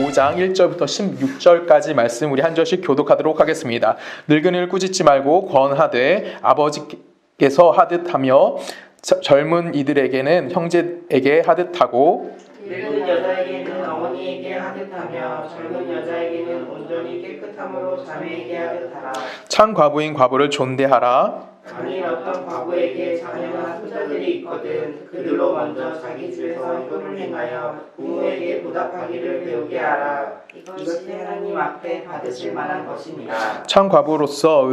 5장 1절부터 16절까지 말씀 우리 한 절씩 교독하도록 하겠습니다. 늙은이를 꾸짖지 말고 권하되 아버지께서 하듯하며 젊은 이들에게는 형제에게 하듯하고 늙은 여자에게는 어머니에게 하듯하며 젊은 여자에게는 온전히 깨끗함으로 자매에게 하듯하라. 참 과부인 과부를 존대하라. 만일 어떤 과부에게 자녀나 손자들이 있거든 그들로 먼저 자기 집에서 효를 행하여 부모에게 보답하기를 배우게 하라. 이것이 하나님 앞에 받으실 만한 것이니라. 참 과부로서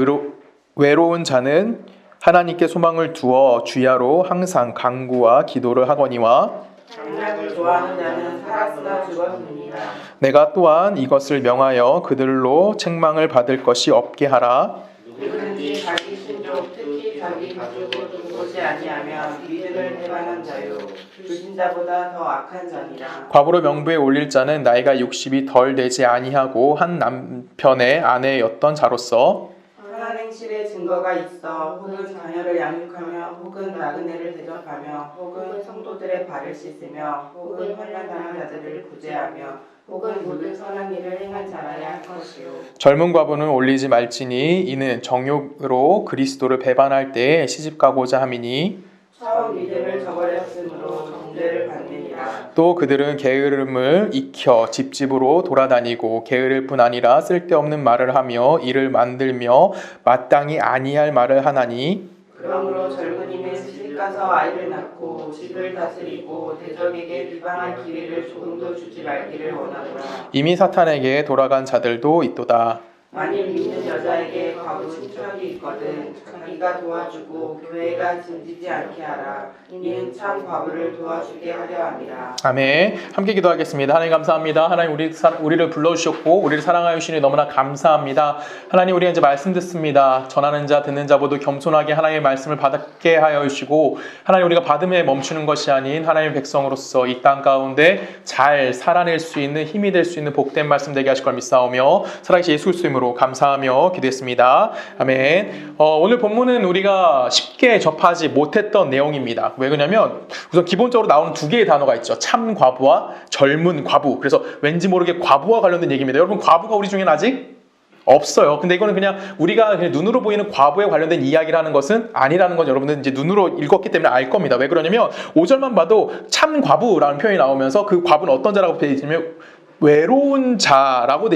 외로운 자는 하나님께 소망을 두어 주야로 항상 간구와 기도를 하거니와 장락을 좋아하는 자는 살았으나 죽었느니라. 내가 또한 이것을 명하여 그들로 책망을 받을 것이 없게 하라. 누구든지 자기 신족 특히 자기 가족을 돌보지 아니하면 믿음을 배반한 자요 불신자보다 더 악한 자니라. 과부로 명부에 올릴 자는 나이가 60이 덜 되지 아니하고 한 남편의 아내였던 자로서 선한 행실의 증거가 있어 혹은 자녀를 양육하며 혹은 나그네를 대접하며 혹은 성도들의 발을 씻으며 혹은 환난당한 자들을 구제하며 혹은 모든 선한 일을 행한 자라야 할 것이요. 젊은 과부는 올리지 말지니 이는 정욕으로 그리스도를 배반할 때에 시집가고자 함이니 처음 믿음을 저버렸으므로 정죄를 받느니라. 또 그들은 게으름을 익혀 집집으로 돌아다니고 게으를 뿐 아니라 쓸데없는 말을 하며 일을 만들며 마땅히 아니할 말을 하나니 그러므로 젊은이는 시집가서 아이를 낳고 집을 다스리고 대적에게 비방할 기회를 조금도 주지 말기를 원하노라. 이미 사탄에게 돌아간 자들도 있도다. 만일 믿는 여자에게 과부 친척이 있거든 자기가 도와주고 교회가 짐지지 않게 하라. 이는 참 과부를 도와주게 하려 함이라. 아멘. 함께 기도하겠습니다. 하나님 감사합니다. 하나님 우리를 불러주셨고 우리를 사랑하여 주시니 너무나 감사합니다. 하나님 우리가 이제 말씀 듣습니다. 전하는 자 듣는 자 모두 겸손하게 하나님의 말씀을 받게 하여 주시고 하나님 우리가 받음에 멈추는 것이 아닌 하나님의 백성으로서 이 땅 가운데 잘 살아낼 수 있는 힘이 될 수 있는 복된 말씀 되게 하실 걸 믿사오며 살아계신 예수 그리스도 이름으로 감사하며 기도했습니다. 아멘. 오늘 본문은 우리가 쉽게 접하지 못했던 내용입니다. 왜 그러냐면 우선 기본적으로 나오는 두 개의 단어가 있죠. 참 과부와 젊은 과부. 그래서 왠지 모르게 과부와 관련된 얘기입니다. 여러분 과부가 우리 중에는 아직 없어요. 근데 이거는 그냥 우리가 그냥 눈으로 보이는 과부에 관련된 이야기를 하는 것은 아니라는 건 여러분들 이제 눈으로 읽었기 때문에 알 겁니다. 왜 그러냐면 5절만 봐도 참 과부라는 표현이 나오면서 그 과부는 어떤 자라고 되어 있냐면 외로운 자라고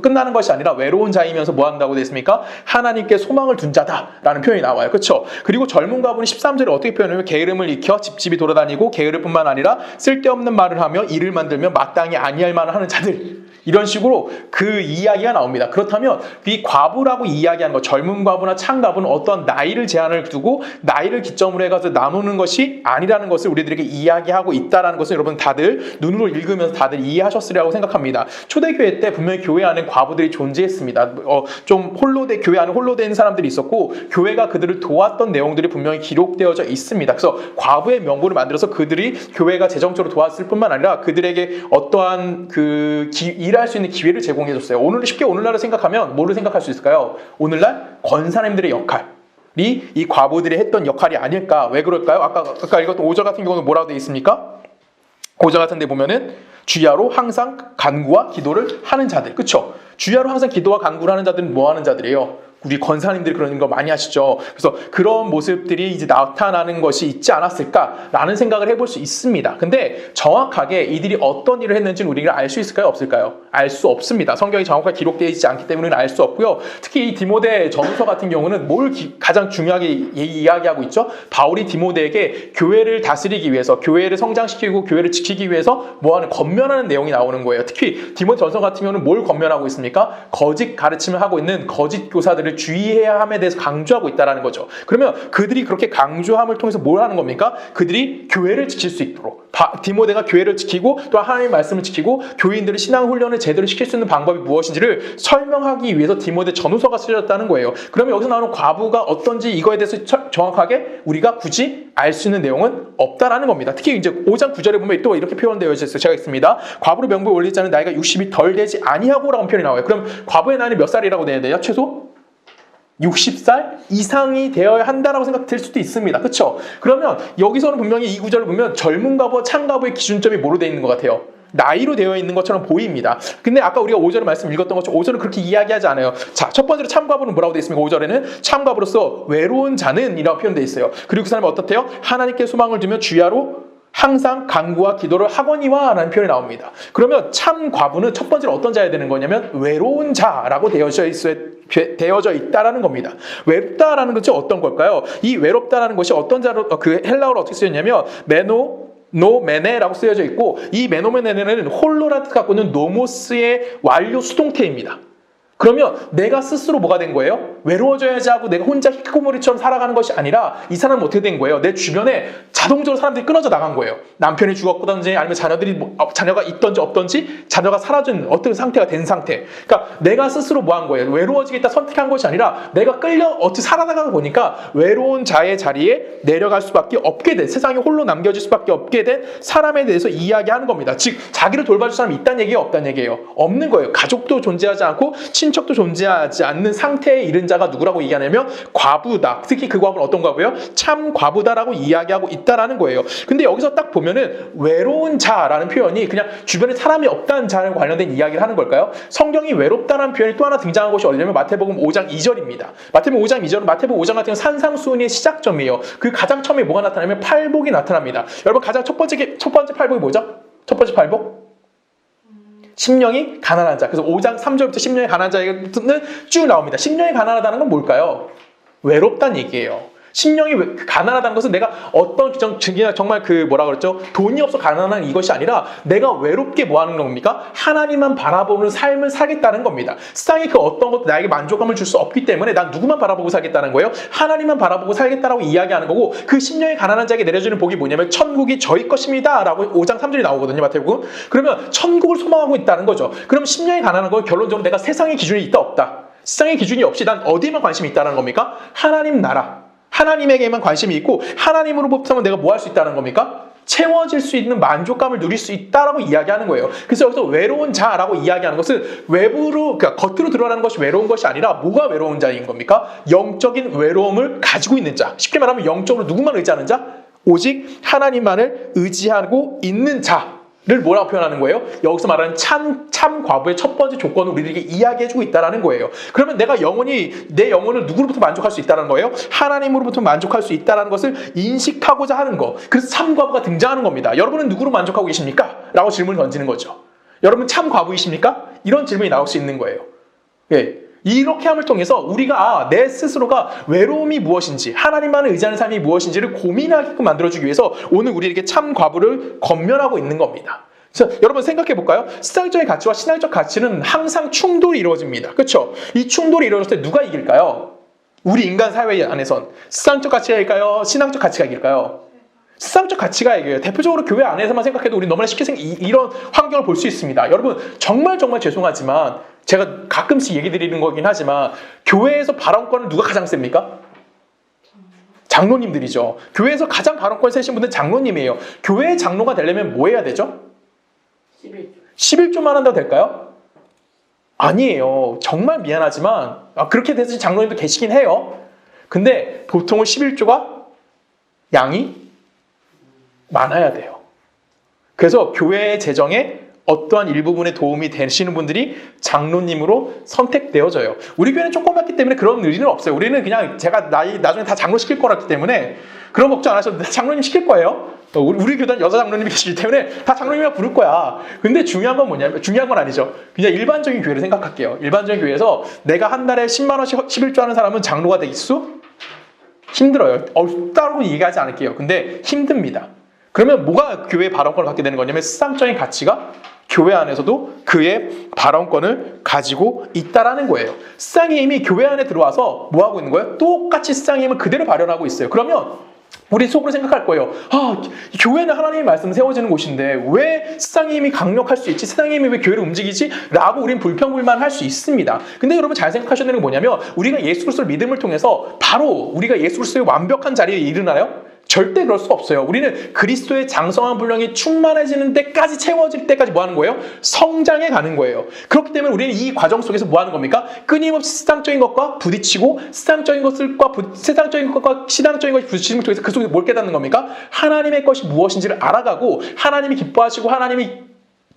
끝나는 것이 아니라 외로운 자이면서 뭐 한다고 되어 있습니까? 하나님께 소망을 둔 자다라는 표현이 나와요. 그렇죠? 그리고 젊은 과부는 13절에 어떻게 표현하냐면 게으름을 익혀 집집이 돌아다니고 게으를 뿐만 아니라 쓸데없는 말을 하며 일을 만들며 마땅히 아니할 만을 하는 자들. 이런 식으로 그 이야기가 나옵니다. 그렇다면 이 과부라고 이야기하는 것, 젊은 과부나 참 과부는 어떤 나이를 제한을 두고 나이를 기점으로 해가지고 나누는 것이 아니라는 것을 우리들에게 이야기하고 있다는 것을 여러분 다들 눈으로 읽으면서 다들 이해하셨으리라고 생각합니다. 초대교회 때 분명히 교회 안에 과부들이 존재했습니다. 좀 교회 안에 홀로된 사람들이 있었고 교회가 그들을 도왔던 내용들이 분명히 기록되어져 있습니다. 그래서 과부의 명부를 만들어서 그들이 교회가 재정적으로 도왔을 뿐만 아니라 그들에게 어떠한 일할 수 있는 기회를 제공해줬어요. 오늘날을 생각하면 뭐를 생각할 수 있을까요? 오늘날 권사님들의 역할이 이 과부들이 했던 역할이 아닐까? 왜 그럴까요? 아까 읽었던 5절 같은 경우는 뭐라고 되어 있습니까? 5절 같은 데 보면은 주야로 항상 간구와 기도를 하는 자들. 그쵸? 주야로 항상 기도와 간구를 하는 자들은 뭐 하는 자들이에요? 우리 권사님들이 그런 거 많이 하시죠. 그래서 그런 모습들이 이제 나타나는 것이 있지 않았을까라는 생각을 해볼 수 있습니다. 근데 정확하게 이들이 어떤 일을 했는지는 우리가 알 수 있을까요? 없을까요? 알 수 없습니다. 성경이 정확하게 기록되어 있지 않기 때문에 알 수 없고요. 특히 이 디모데 전서 같은 경우는 뭘 가장 중요하게 이야기하고 있죠? 바울이 디모데에게 교회를 다스리기 위해서, 교회를 성장시키고 교회를 지키기 위해서 뭐하는 권면하는 내용이 나오는 거예요. 특히 디모데 전서 같은 경우는 뭘 권면하고 있습니까? 거짓 가르침을 하고 있는 거짓 교사들을 주의해야 함에 대해서 강조하고 있다는 거죠. 그러면 그들이 그렇게 강조함을 통해서 뭘 하는 겁니까? 그들이 교회를 지킬 수 있도록 디모데가 교회를 지키고 또 하나님의 말씀을 지키고 교인들의 신앙 훈련을 제대로 시킬 수 있는 방법이 무엇인지를 설명하기 위해서 디모데 전후서가 쓰여졌다는 거예요. 그러면 여기서 나오는 과부가 어떤지 이거에 대해서 정확하게 우리가 굳이 알 수 있는 내용은 없다라는 겁니다. 특히 이제 5장 9절에 보면 또 이렇게 표현되어 있어요. 제가 있습니다. 과부로 명부에 올릴 자는 나이가 60이 덜 되지 아니하고라는 표현이 나와요. 그럼 과부의 나이는 몇 살이라고 돼야 돼요? 최소? 60살 이상이 되어야 한다라고 생각될 수도 있습니다. 그렇죠? 그러면 여기서는 분명히 이 구절을 보면 젊은 과부와 참 과부의 기준점이 뭐로 되어 있는 것 같아요? 나이로 되어 있는 것처럼 보입니다. 근데 아까 우리가 5절의 말씀 읽었던 것처럼 5절은 그렇게 이야기하지 않아요. 자, 첫 번째로 참과부는 뭐라고 되어 있습니까? 5절에는 참과부로서 외로운 자는 이라고 표현되어 있어요. 그리고 그 사람이 어떻대요? 하나님께 소망을 두며 주야로 항상 간구와 기도를 하거니와 라는 표현이 나옵니다. 그러면 참 과부는 첫 번째로 어떤 자여야 되는 거냐면 외로운 자라고 되어져 있다라는 겁니다. 외롭다라는 것이 어떤 걸까요? 이 외롭다라는 것이 어떤 자로 그 헬라어로 어떻게 쓰였냐면 메네라고 쓰여져 있고, 이 메노메네는 홀로라는 뜻 갖고 있는 노모스의 완료 수동태입니다. 그러면 내가 스스로 뭐가 된 거예요? 외로워져야지 하고 내가 혼자 히키코모리처럼 살아가는 것이 아니라 이 사람은 어떻게 된 거예요? 내 주변에 자동적으로 사람들이 끊어져 나간 거예요. 남편이 죽었든지 아니면 자녀가 있던지 없던지 자녀가 사라진 어떤 상태가 된 상태. 그러니까 내가 스스로 뭐 한 거예요? 외로워지겠다 선택한 것이 아니라 내가 끌려 어떻게 살아나가다 보니까 외로운 자의 자리에 내려갈 수밖에 없게 된, 세상에 홀로 남겨질 수밖에 없게 된 사람에 대해서 이야기하는 겁니다. 즉 자기를 돌봐줄 사람이 있다는 얘기예요? 없다는 얘기예요? 없는 거예요. 가족도 존재하지 않고 친척도 존재하지 않는 상태에 이른 자가 누구라고 얘기하냐면 과부다. 특히 그 과부는 어떤 과부예요? 참 과부다라고 이야기하고 있다라는 거예요. 근데 여기서 딱 보면은 외로운 자라는 표현이 그냥 주변에 사람이 없다는 자랑 관련된 이야기를 하는 걸까요? 성경이 외롭다라는 표현이 또 하나 등장한 것이 어디냐면 마태복음 5장 2절입니다. 마태복음 5장 2절은 마태복음 5장 같은 경우는 산상수훈의 시작점이에요. 그 가장 처음에 뭐가 나타나면 팔복이 나타납니다. 여러분 가장 첫 번째 팔복이 뭐죠? 첫 번째 팔복? 심령이 가난한 자. 그래서 5장 3절부터 심령이 가난한 자는 쭉 나옵니다. 심령이 가난하다는 건 뭘까요? 외롭다는 얘기예요. 심령이 가난하다는 것은 내가 어떤 정말 그 뭐라 그랬죠? 돈이 없어 가난한 이것이 아니라 내가 외롭게 뭐 하는 겁니까? 하나님만 바라보는 삶을 살겠다는 겁니다. 세상에 그 어떤 것도 나에게 만족감을 줄 수 없기 때문에 난 누구만 바라보고 살겠다는 거예요? 하나님만 바라보고 살겠다라고 이야기하는 거고, 그 심령이 가난한 자에게 내려주는 복이 뭐냐면 천국이 저희 것입니다 라고 5장 3절이 나오거든요. 마태복음. 그러면 천국을 소망하고 있다는 거죠. 그럼 심령이 가난한 건 결론적으로 내가 세상의 기준이 있다 없다? 세상의 기준이 없이 난 어디에만 관심이 있다는 겁니까? 하나님 나라, 하나님에게만 관심이 있고 하나님으로부터만 내가 뭐 할 수 있다는 겁니까? 채워질 수 있는 만족감을 누릴 수 있다라고 이야기하는 거예요. 그래서 여기서 외로운 자라고 이야기하는 것은 외부로, 그러니까 겉으로 드러나는 것이 외로운 것이 아니라 뭐가 외로운 자인 겁니까? 영적인 외로움을 가지고 있는 자. 쉽게 말하면 영적으로 누구만 의지하는 자? 오직 하나님만을 의지하고 있는 자. 를 뭐라고 표현하는 거예요? 여기서 말하는 참 과부의 첫 번째 조건을 우리에게 이야기해주고 있다는 거예요. 그러면 내 영혼을 누구로부터 만족할 수 있다는 거예요? 하나님으로부터 만족할 수 있다는 것을 인식하고자 하는 거. 그래서 참 과부가 등장하는 겁니다. 여러분은 누구로 만족하고 계십니까? 라고 질문을 던지는 거죠. 여러분 참 과부이십니까? 이런 질문이 나올 수 있는 거예요. 예. 이렇게 함을 통해서 우리가 내 스스로가 외로움이 무엇인지, 하나님만을 의지하는 삶이 무엇인지를 고민하게끔 만들어주기 위해서 오늘 우리에게 참 과부를 권면하고 있는 겁니다. 그래서 여러분 생각해 볼까요? 세상적인 가치와 신앙적 가치는 항상 충돌이 이루어집니다. 그렇죠? 이 충돌이 이루어질 때 누가 이길까요? 우리 인간 사회 안에선 세상적 가치가 이길까요? 신앙적 가치가 이길까요? 세상적 가치가 이겨요. 대표적으로 교회 안에서만 생각해도 우리 너무나 쉽게 이런 환경을 볼 수 있습니다. 여러분 정말 죄송하지만 제가 가끔씩 얘기 드리는 거긴 하지만 교회에서 발언권을 누가 가장 셉니까? 장로님들이죠. 교회에서 가장 발언권 세신 분들은 장로님이에요. 교회 장로가 되려면 뭐 해야 되죠? 11조만 한다고 될까요? 아니에요. 정말 미안하지만 그렇게 돼서 장로님도 계시긴 해요. 근데 보통은 11조가 양이 많아야 돼요. 그래서 교회의 재정에 어떠한 일부분에 도움이 되시는 분들이 장로님으로 선택되어져요. 우리 교회는 조그맣기 때문에 그런 의리는 없어요. 우리는 그냥 제가 나중에 다 장로 시킬 거라기 때문에 그런 걱정 안 하셔도 다 장로님 시킬 거예요. 우리 교단 여자 장로님이 계시기 때문에 다 장로님이랑 부를 거야. 근데 중요한 건 뭐냐면, 중요한 건 아니죠. 그냥 일반적인 교회를 생각할게요. 일반적인 교회에서 내가 한 달에 10만 원씩 11조 하는 사람은 장로가 될 수? 힘들어요. 따로 얘기하지 않을게요. 근데 힘듭니다. 그러면 뭐가 교회의 발언권을 갖게 되는 거냐면 세상적인 가치가 교회 안에서도 그의 발언권을 가지고 있다라는 거예요. 세상의 힘이 교회 안에 들어와서 뭐 하고 있는 거예요? 똑같이 세상의 힘을 그대로 발현하고 있어요. 그러면 우리 속으로 생각할 거예요. 교회는 하나님의 말씀 세워지는 곳인데 왜 세상의 힘이 강력할 수 있지? 세상의 힘이 왜 교회를 움직이지? 라고 우리는 불평불만할 수 있습니다. 근데 여러분 잘 생각하셔야 되는 게 뭐냐면 우리가 예수 그리스도를 믿음을 통해서 바로 우리가 예수 그리스도의 완벽한 자리에 이르나요? 절대 그럴 수 없어요. 우리는 그리스도의 장성한 분량이 충만해지는 데까지, 채워질 때까지 뭐 하는 거예요? 성장해 가는 거예요. 그렇기 때문에 우리는 이 과정 속에서 뭐 하는 겁니까? 끊임없이 세상적인 것과 부딪히고 세상적인 것과 신앙적인 것이 부딪히는 속에서 그 속에서 뭘 깨닫는 겁니까? 하나님의 것이 무엇인지를 알아가고 하나님이 기뻐하시고 하나님이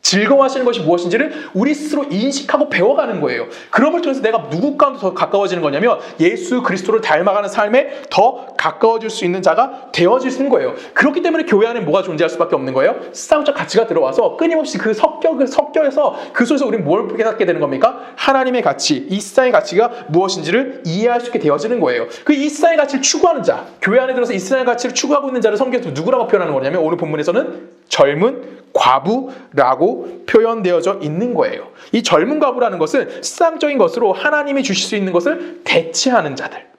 즐거워하시는 것이 무엇인지를 우리 스스로 인식하고 배워가는 거예요. 그런 걸 통해서 내가 누구 가운데 더 가까워지는 거냐면 예수 그리스도를 닮아가는 삶에 더 가까워질 수 있는 자가 되어지는 거예요. 그렇기 때문에 교회 안에 뭐가 존재할 수밖에 없는 거예요? 세상적 가치가 들어와서 끊임없이 그 섞여서 그 속에서 우리는 뭘 깨닫게 되는 겁니까? 하나님의 가치, 이 세상의 가치가 무엇인지를 이해할 수 있게 되어지는 거예요. 그 이 세상의 가치를 추구하는 자, 교회 안에 들어서 이 세상의 가치를 추구하고 있는 자를 성경에서 누구라고 표현하는 거냐면 오늘 본문에서는 젊은 과부라고 표현되어져 있는 거예요. 이 젊은 과부라는 것은 세상적인 것으로 하나님이 주실 수 있는 것을 대체하는 자들.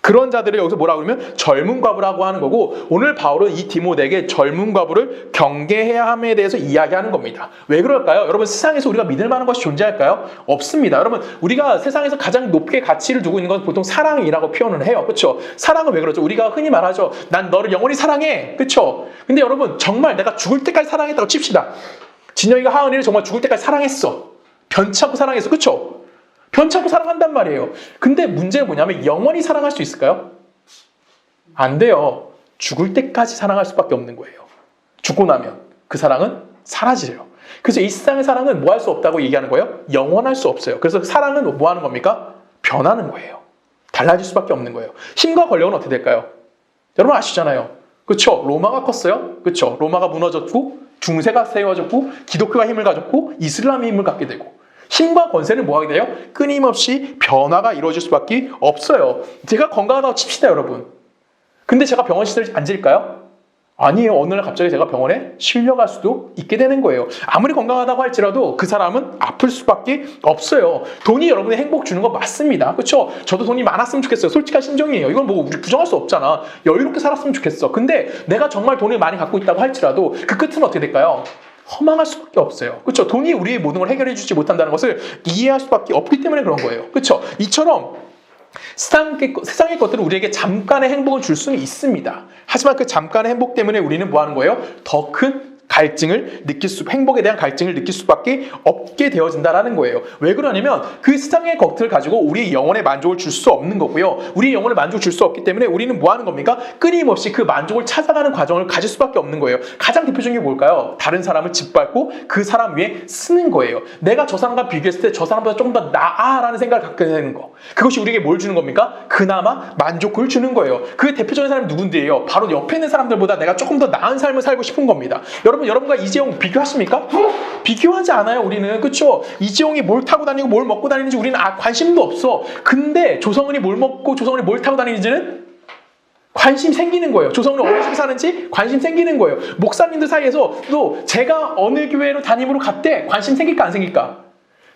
그런 자들을 여기서 뭐라고 그러면 젊은 과부라고 하는 거고 오늘 바울은 이 디모데에게 젊은 과부를 경계해야 함에 대해서 이야기하는 겁니다. 왜 그럴까요? 여러분 세상에서 우리가 믿을 만한 것이 존재할까요? 없습니다. 여러분 우리가 세상에서 가장 높게 가치를 두고 있는 건 보통 사랑이라고 표현을 해요. 그렇죠? 사랑은 왜 그러죠? 우리가 흔히 말하죠. 난 너를 영원히 사랑해. 그렇죠? 근데 여러분 정말 내가 죽을 때까지 사랑했다고 칩시다. 진영이가 하은이를 정말 죽을 때까지 사랑했어. 변치 않고 사랑했어. 그렇죠? 변치 않고 사랑한단 말이에요. 근데 문제는 뭐냐면 영원히 사랑할 수 있을까요? 안 돼요. 죽을 때까지 사랑할 수밖에 없는 거예요. 죽고 나면 그 사랑은 사라지래요. 그래서 이 세상의 사랑은 뭐 할 수 없다고 얘기하는 거예요? 영원할 수 없어요. 그래서 사랑은 뭐 하는 겁니까? 변하는 거예요. 달라질 수밖에 없는 거예요. 힘과 권력은 어떻게 될까요? 여러분 아시잖아요. 그렇죠? 로마가 컸어요. 그렇죠? 로마가 무너졌고 중세가 세워졌고 기독교가 힘을 가졌고 이슬람이 힘을 갖게 되고 힘과 권세는 뭐 하게 돼요? 끊임없이 변화가 이루어질 수밖에 없어요. 제가 건강하다고 칩시다 여러분. 근데 제가 병원 시설에 앉을까요? 아니에요. 어느 날 갑자기 제가 병원에 실려갈 수도 있게 되는 거예요. 아무리 건강하다고 할지라도 그 사람은 아플 수밖에 없어요. 돈이 여러분의 행복 주는 거 맞습니다. 그렇죠? 저도 돈이 많았으면 좋겠어요. 솔직한 심정이에요. 이건 뭐 우리 부정할 수 없잖아. 여유롭게 살았으면 좋겠어. 근데 내가 정말 돈을 많이 갖고 있다고 할지라도 그 끝은 어떻게 될까요? 허망할 수밖에 없어요. 그렇죠? 돈이 우리의 모든 걸 해결해 주지 못한다는 것을 이해할 수밖에 없기 때문에 그런 거예요. 그렇죠? 이처럼 세상의 것들은 우리에게 잠깐의 행복을 줄 수는 있습니다. 하지만 그 잠깐의 행복 때문에 우리는 뭐 하는 거예요? 더 큰 갈증을 행복에 대한 갈증을 느낄 수밖에 없게 되어진다라는 거예요. 왜 그러냐면 그 세상의 것들을 가지고 우리의 영혼에 만족을 줄 수 없는 거고요. 우리의 영혼에 만족을 줄 수 없기 때문에 우리는 뭐 하는 겁니까? 끊임없이 그 만족을 찾아가는 과정을 가질 수밖에 없는 거예요. 가장 대표적인 게 뭘까요? 다른 사람을 짓밟고 그 사람 위에 쓰는 거예요. 내가 저 사람과 비교했을 때 저 사람보다 조금 더 나아라는 생각을 갖게 되는 거. 그것이 우리에게 뭘 주는 겁니까? 그나마 만족을 주는 거예요. 그 대표적인 사람이 누군데요? 바로 옆에 있는 사람들보다 내가 조금 더 나은 삶을 살고 싶은 겁니다. 여러분과 이재용 비교하십니까? 비교하지 않아요. 우리는. 그렇죠? 이재용이 뭘 타고 다니고 뭘 먹고 다니는지 우리는 관심도 없어. 근데 조성은이 뭘 먹고 조성은이 뭘 타고 다니는지는 관심 생기는 거예요. 조성은이 어느 집에 사는지 관심 생기는 거예요. 목사님들 사이에서도 제가 어느 교회로 담임으로 갔대 관심 생길까 안 생길까?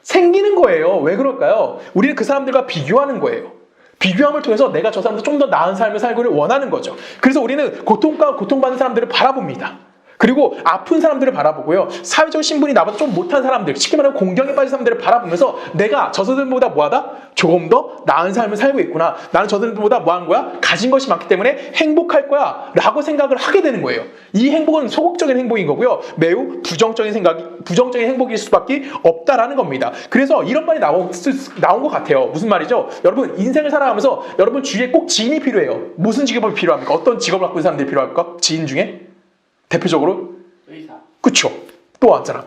생기는 거예요. 왜 그럴까요? 우리는 그 사람들과 비교하는 거예요. 비교함을 통해서 내가 저 사람보다 좀 더 나은 삶을 살기를 원하는 거죠. 그래서 우리는 고통받는 사람들을 바라봅니다. 그리고 아픈 사람들을 바라보고요. 사회적 신분이 나보다 좀 못한 사람들, 쉽게 말하면 공경에 빠진 사람들을 바라보면서 내가 저 사람들보다 뭐하다? 조금 더 나은 삶을 살고 있구나. 나는 저 사람들보다 뭐한 거야? 가진 것이 많기 때문에 행복할 거야 라고 생각을 하게 되는 거예요. 이 행복은 소극적인 행복인 거고요. 매우 부정적인 행복일 수밖에 없다라는 겁니다. 그래서 이런 말이 나온 것 같아요. 무슨 말이죠? 여러분 인생을 살아가면서 여러분 주위에 꼭 지인이 필요해요. 무슨 직업이 필요합니까? 어떤 직업을 갖고 있는 사람들이 필요할까? 지인 중에? 대표적으로 의사. 그쵸? 또 한 사람,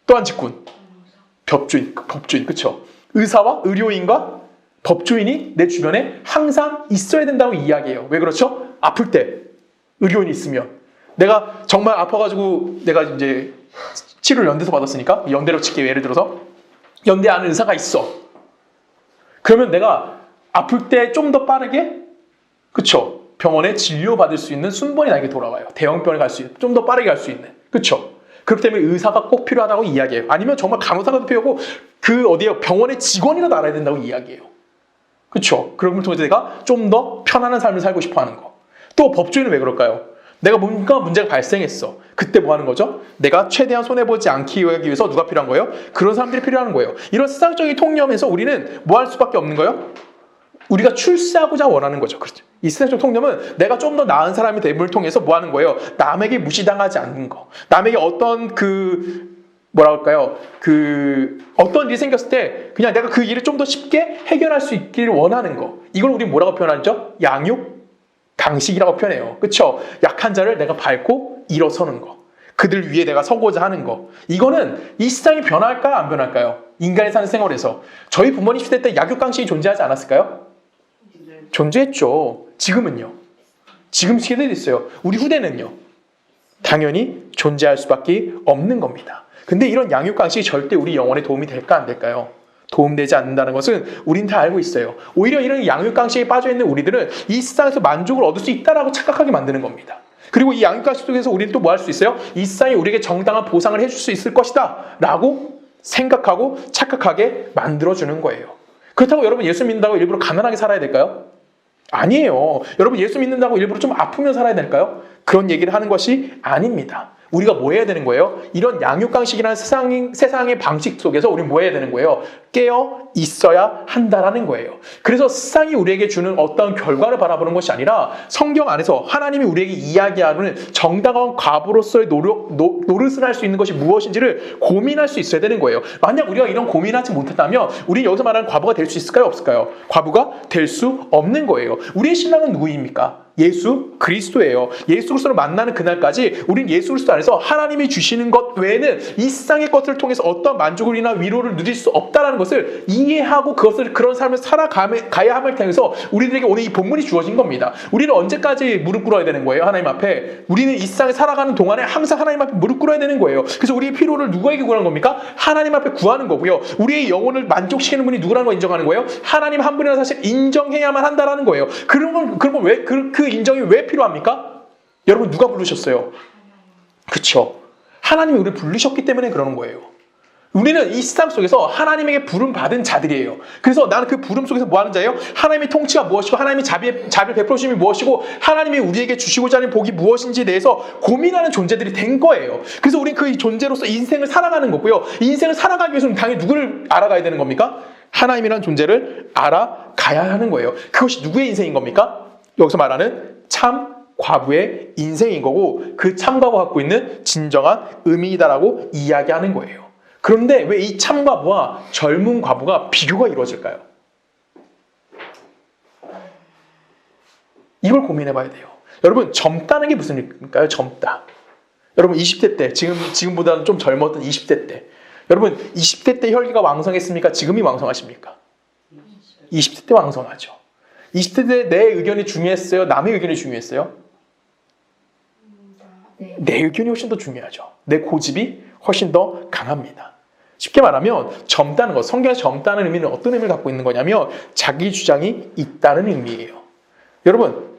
또 한 직군, 법조인, 그쵸? 의사와 의료인과 법조인이 내 주변에 항상 있어야 된다고 이야기해요. 왜 그렇죠? 아플 때 의료인이 있으면 내가 정말 아파가지고 내가 이제 치료를 연대에서 받았으니까 연대로 칠게요. 예를 들어서 연대 아는 의사가 있어. 그러면 내가 아플 때 좀 더 빠르게 그쵸? 병원에 진료받을 수 있는 순번이 나에게 돌아와요. 대형병원에 갈 수 있는, 좀 더 빠르게 갈 수 있는. 그렇죠? 그렇기 때문에 의사가 꼭 필요하다고 이야기해요. 아니면 정말 간호사가 필요하고 병원의 직원이라도 알아야 된다고 이야기해요. 그렇죠? 그런 걸 통해서 내가 좀 더 편안한 삶을 살고 싶어 하는 거. 또 법조인은 왜 그럴까요? 내가 뭔가 문제가 발생했어. 그때 뭐 하는 거죠? 내가 최대한 손해보지 않기 위해서 누가 필요한 거예요? 그런 사람들이 필요한 거예요. 이런 세상적인 통념에서 우리는 뭐 할 수밖에 없는 거예요? 우리가 출세하고자 원하는 거죠. 그렇죠. 이 세상적 통념은 내가 좀 더 나은 사람이 됨을 통해서 뭐 하는 거예요? 남에게 무시당하지 않는 거. 남에게 어떤 어떤 일이 생겼을 때 그냥 내가 그 일을 좀 더 쉽게 해결할 수 있기를 원하는 거. 이걸 우리 뭐라고 표현하죠? 양육, 강식이라고 표현해요. 그렇죠? 약한 자를 내가 밟고 일어서는 거. 그들 위에 내가 서고자 하는 거. 이거는 이 세상이 변할까요? 안 변할까요? 인간이 사는 생활에서. 저희 부모님 시대 때 약육강식이 존재하지 않았을까요? 존재했죠. 지금은요? 지금 시대도 있어요. 우리 후대는요? 당연히 존재할 수밖에 없는 겁니다. 근데 이런 양육강식이 절대 우리 영혼에 도움이 될까 안 될까요? 도움되지 않는다는 것은 우린 다 알고 있어요. 오히려 이런 양육강식에 빠져있는 우리들은 이 세상에서 만족을 얻을 수 있다라고 착각하게 만드는 겁니다. 그리고 이 양육강식 속에서 우리는 또 뭐 할 수 있어요? 이 세상이 우리에게 정당한 보상을 해줄 수 있을 것이다 라고 생각하고 착각하게 만들어주는 거예요. 그렇다고 여러분 예수 믿는다고 일부러 가난하게 살아야 될까요? 아니에요. 여러분 예수 믿는다고 일부러 좀 아프면 살아야 될까요? 그런 얘기를 하는 것이 아닙니다. 우리가 뭐 해야 되는 거예요? 이런 양육강식이라는 세상의 방식 속에서 우리는 뭐 해야 되는 거예요? 깨어 있어야 한다라는 거예요. 그래서 세상이 우리에게 주는 어떤 결과를 바라보는 것이 아니라 성경 안에서 하나님이 우리에게 이야기하는 정당한 과부로서의 노릇을 할 수 있는 것이 무엇인지를 고민할 수 있어야 되는 거예요. 만약 우리가 이런 고민하지 못한다면 우리는 여기서 말하는 과부가 될 수 있을까요? 없을까요? 과부가 될 수 없는 거예요. 우리의 신랑은 누구입니까? 예수 그리스도예요. 예수 그리스도를 만나는 그날까지 우린 예수 그리스도 안에서 하나님이 주시는 것 외에는 이 세상의 것을 통해서 어떤 만족을이나 위로를 누릴 수 없다는 것을 이해하고 그런 삶을 살아가야 함을 통해서 우리들에게 오늘 이 본문이 주어진 겁니다. 우리는 언제까지 무릎 꿇어야 되는 거예요? 하나님 앞에. 우리는 이 세상에 살아가는 동안에 항상 하나님 앞에 무릎 꿇어야 되는 거예요. 그래서 우리의 필요를 누구에게 구하는 겁니까? 하나님 앞에 구하는 거고요. 우리의 영혼을 만족시키는 분이 누구라는 걸 인정하는 거예요? 하나님 한 분이라는 사실 인정해야만 한다는 거예요. 그러면 왜 그 인정이 왜 필요합니까? 여러분 누가 부르셨어요? 그쵸? 하나님이 우리를 부르셨기 때문에 그러는 거예요. 우리는 이 세상 속에서 하나님에게 부름 받은 자들이에요. 그래서 나는 그 부름 속에서 뭐 하는 자예요? 하나님의 통치가 무엇이고 하나님의 자비를 베풀어주심이 무엇이고 하나님이 우리에게 주시고자 하는 복이 무엇인지에 대해서 고민하는 존재들이 된 거예요. 그래서 우리는 그 존재로서 인생을 살아가는 거고요. 인생을 살아가기 위해서는 당연히 누구를 알아가야 되는 겁니까? 하나님이라는 존재를 알아가야 하는 거예요. 그것이 누구의 인생인 겁니까? 여기서 말하는 참 과부의 인생인 거고 그 참 과부가 갖고 있는 진정한 의미이다라고 이야기하는 거예요. 그런데 왜 이 참 과부와 젊은 과부가 비교가 이루어질까요? 이걸 고민해 봐야 돼요. 여러분 젊다는 게 무슨 일일까요? 젊다. 여러분 20대 때 지금보다는 좀 젊었던 20대 때 여러분 20대 때 혈기가 왕성했습니까? 지금이 왕성하십니까? 20대 때 왕성하죠. 20대 때 내 의견이 중요했어요? 남의 의견이 중요했어요? 내 의견이 훨씬 더 중요하죠. 내 고집이 훨씬 더 강합니다. 쉽게 말하면 젊다는 것, 성경에서 젊다는 의미는 어떤 의미를 갖고 있는 거냐면 자기 주장이 있다는 의미예요. 여러분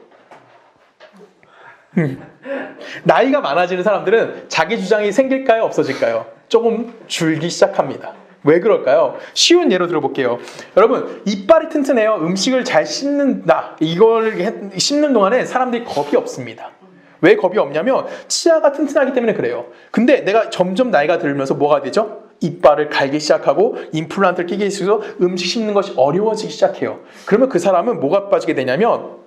나이가 많아지는 사람들은 자기 주장이 생길까요? 없어질까요? 조금 줄기 시작합니다. 왜 그럴까요? 쉬운 예로 들어볼게요. 여러분 이빨이 튼튼해요. 음식을 잘 씹는다. 이걸 씹는 동안에 사람들이 겁이 없습니다. 왜 겁이 없냐면 치아가 튼튼하기 때문에 그래요. 근데 내가 점점 나이가 들면서 뭐가 되죠? 이빨을 갈기 시작하고 임플란트를 끼기 시작해서 음식 씹는 것이 어려워지기 시작해요. 그러면 그 사람은 뭐가 빠지게 되냐면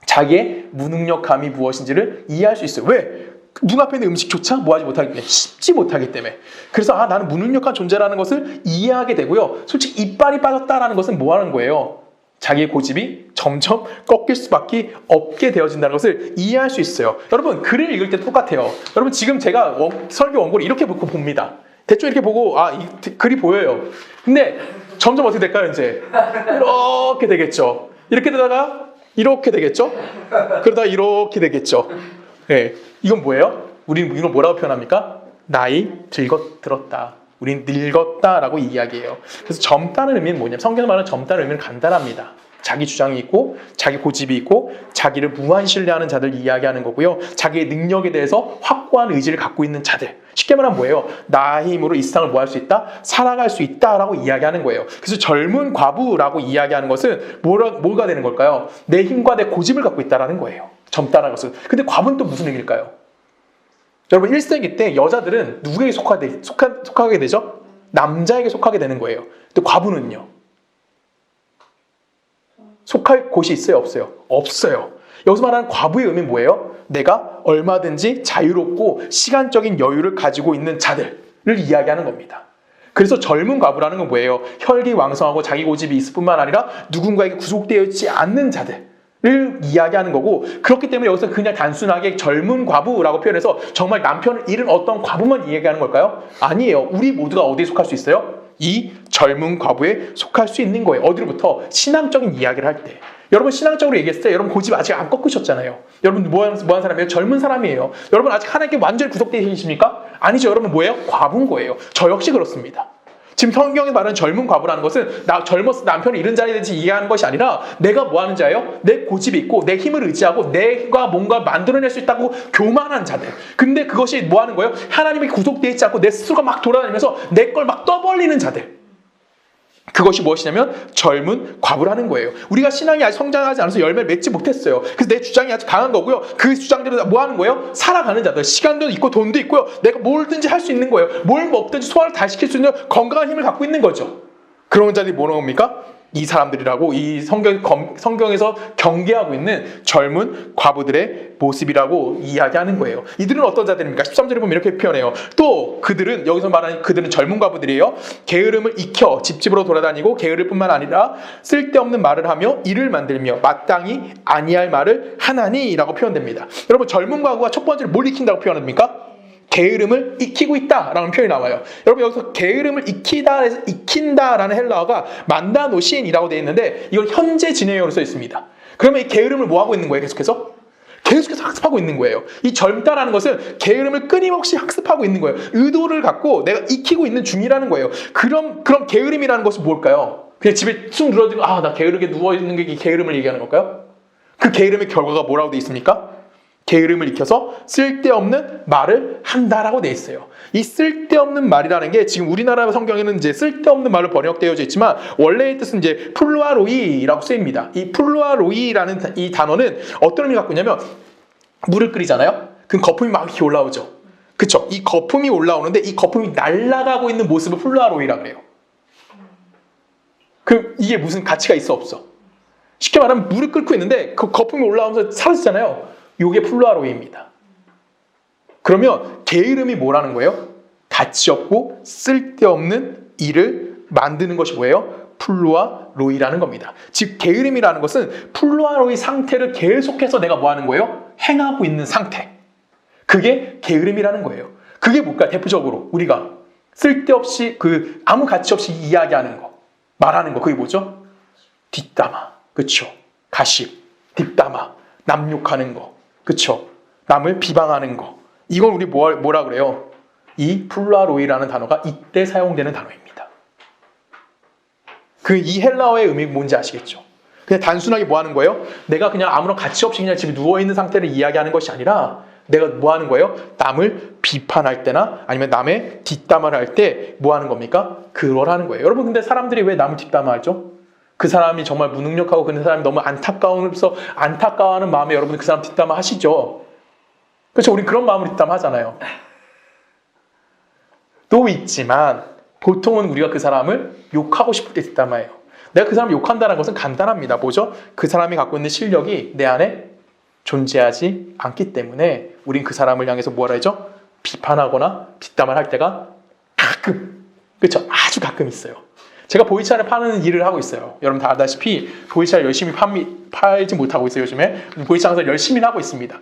자기의 무능력감이 무엇인지를 이해할 수 있어요. 왜? 눈앞에 있는 음식조차 뭐하지 못하기 때문에 씹지 못하기 때문에. 그래서 나는 무능력한 존재라는 것을 이해하게 되고요. 솔직히 이빨이 빠졌다라는 것은 뭐 하는 거예요? 자기의 고집이 점점 꺾일 수밖에 없게 되어진다는 것을 이해할 수 있어요. 여러분 글을 읽을 때 똑같아요. 여러분 지금 제가 설교 원고를 이렇게 보고 봅니다. 대충 이렇게 보고 이 글이 보여요. 근데 점점 어떻게 될까요? 이제 이렇게 되겠죠. 이렇게 되다가 이렇게 되겠죠. 그러다가 이렇게 되겠죠. 네. 이건 뭐예요? 우리는 이걸 뭐라고 표현합니까? 나이 들었다. 우린 늙었다라고 이야기해요. 그래서 젊다는 의미는 뭐냐면 성경에서 말하는 젊다는 의미는 간단합니다. 자기 주장이 있고 자기 고집이 있고 자기를 무한 신뢰하는 자들 이야기하는 거고요. 자기의 능력에 대해서 확고한 의지를 갖고 있는 자들. 쉽게 말하면 뭐예요? 나의 힘으로 이 세상을 뭐 할 수 있다? 살아갈 수 있다라고 이야기하는 거예요. 그래서 젊은 과부라고 이야기하는 것은 뭐가 되는 걸까요? 내 힘과 내 고집을 갖고 있다라는 거예요. 젊다는 것은. 근데 과부는 또 무슨 의미일까요? 여러분 1세기 때 여자들은 누구에게 속하게 되죠? 남자에게 속하게 되는 거예요. 근데 과부는요? 속할 곳이 있어요? 없어요? 없어요. 여기서 말하는 과부의 의미는 뭐예요? 내가 얼마든지 자유롭고 시간적인 여유를 가지고 있는 자들을 이야기하는 겁니다. 그래서 젊은 과부라는 건 뭐예요? 혈기 왕성하고 자기 고집이 있을 뿐만 아니라 누군가에게 구속되어 있지 않는 자들. 를 이야기하는 거고, 그렇기 때문에 여기서 그냥 단순하게 젊은 과부라고 표현해서 정말 남편을 잃은 어떤 과부만 이야기하는 걸까요? 아니에요. 우리 모두가 어디에 속할 수 있어요? 이 젊은 과부에 속할 수 있는 거예요. 어디로부터? 신앙적인 이야기를 할 때. 여러분 신앙적으로 얘기했을 때 여러분 고집 아직 안 꺾으셨잖아요. 여러분 뭐 하는 사람이에요? 젊은 사람이에요. 여러분 아직 하나님께 완전히 구속되어 계십니까? 아니죠. 여러분 뭐예요? 과부인 거예요. 저 역시 그렇습니다. 지금 성경이 말하는 젊은 과부라는 것은 젊었을 때 남편을 잃은 자에 대해서 이해하는 것이 아니라 내가 뭐 하는 자예요? 내 고집이 있고 내 힘을 의지하고 내가 뭔가 만들어낼 수 있다고 교만한 자들. 근데 그것이 뭐 하는 거예요? 하나님이 구속되어 있지 않고 내 스스로가 막 돌아다니면서 내 걸 막 떠벌리는 자들. 그것이 무엇이냐면 젊은 과부라는 거예요. 우리가 신앙이 아직 성장하지 않아서 열매를 맺지 못했어요. 그래서 내 주장이 아주 강한 거고요. 그 주장대로 뭐 하는 거예요? 살아가는 자들. 시간도 있고 돈도 있고요. 내가 뭐든지 할 수 있는 거예요. 뭘 먹든지 소화를 다 시킬 수 있는 건강한 힘을 갖고 있는 거죠. 그런 자들이 뭐라고 합니까? 이 사람들이라고 이 성경에서 경계하고 있는 젊은 과부들의 모습이라고 이야기하는 거예요. 이들은 어떤 자들입니까? 13절에 보면 이렇게 표현해요. 또 그들은, 여기서 말하는 그들은 젊은 과부들이에요. 게으름을 익혀 집집으로 돌아다니고 게으를 뿐만 아니라 쓸데없는 말을 하며 일을 만들며 마땅히 아니할 말을 하나니라고 표현됩니다. 여러분 젊은 과부가 첫 번째로 뭘 익힌다고 표현합니까? 게으름을 익히고 있다라는 표현이 나와요. 여러분 여기서 게으름을 익힌다라는 헬라어가 만다노신이라고 되어 있는데 이건 현재 진행형으로 써 있습니다. 그러면 이 게으름을 뭐 하고 있는 거예요? 계속해서 학습하고 있는 거예요. 이 젊다라는 것은 게으름을 끊임없이 학습하고 있는 거예요. 의도를 갖고 내가 익히고 있는 중이라는 거예요. 그럼 게으름이라는 것은 뭘까요? 그냥 집에 쑥 늘어지고 나 게으르게 누워있는 게 게으름을 얘기하는 걸까요? 그 게으름의 결과가 뭐라고 되어 있습니까? 게으름을 익혀서 쓸데없는 말을 한다라고 돼 있어요. 이 쓸데없는 말이라는 게 지금 우리나라 성경에는 이제 쓸데없는 말로 번역되어져 있지만 원래의 뜻은 이제 플루아로이라고 쓰입니다. 이 플루아로이라는 이 단어는 어떤 의미를 갖고 있냐면 물을 끓이잖아요. 그럼 거품이 막 이렇게 올라오죠. 그쵸? 이 거품이 올라오는데 이 거품이 날아가고 있는 모습을 플루아로이라고 그래요. 그럼 이게 무슨 가치가 있어 없어? 쉽게 말하면 물을 끓고 있는데 그 거품이 올라오면서 사라지잖아요. 이게 플루아로이입니다. 그러면 게으름이 뭐라는 거예요? 가치 없고 쓸데없는 일을 만드는 것이 뭐예요? 플루아로이라는 겁니다. 즉 게으름이라는 것은 플루아로이 상태를 계속해서 내가 뭐 하는 거예요? 행하고 있는 상태. 그게 게으름이라는 거예요. 그게 뭘까? 대표적으로 우리가 쓸데없이 아무 가치 없이 이야기하는 거, 말하는 거, 그게 뭐죠? 뒷담화, 그쵸? 가십, 뒷담화, 남 욕하는 거, 그쵸? 남을 비방하는 거. 이건 우리 뭐라 그래요? 이 플루아로이라는 단어가 이때 사용되는 단어입니다. 이 헬라어의 의미가 뭔지 아시겠죠? 그냥 단순하게 뭐 하는 거예요? 내가 그냥 아무런 가치 없이 그냥 집에 누워있는 상태를 이야기하는 것이 아니라 내가 뭐 하는 거예요? 남을 비판할 때나 아니면 남의 뒷담화를 할 때 뭐 하는 겁니까? 그걸 하는 거예요. 여러분 근데 사람들이 왜 남을 뒷담화하죠? 그 사람이 정말 무능력하고 그 사람이 너무 안타까워하는 마음에 여러분 그 사람 뒷담화 하시죠. 그렇죠? 우리 그런 마음으로 뒷담화 하잖아요. 또 있지만 보통은 우리가 그 사람을 욕하고 싶을 때 뒷담화해요. 내가 그 사람을 욕한다는 것은 간단합니다. 뭐죠? 그 사람이 갖고 있는 실력이 내 안에 존재하지 않기 때문에 우린 그 사람을 향해서 뭐라 하죠? 비판하거나 뒷담화를 할 때가 가끔, 그렇죠? 아주 가끔 있어요. 제가 보이차를 파는 일을 하고 있어요. 여러분 다 알다시피 보이차를 열심히 팔지 못하고 있어요. 요즘에 보이차 항상 열심히 하고 있습니다.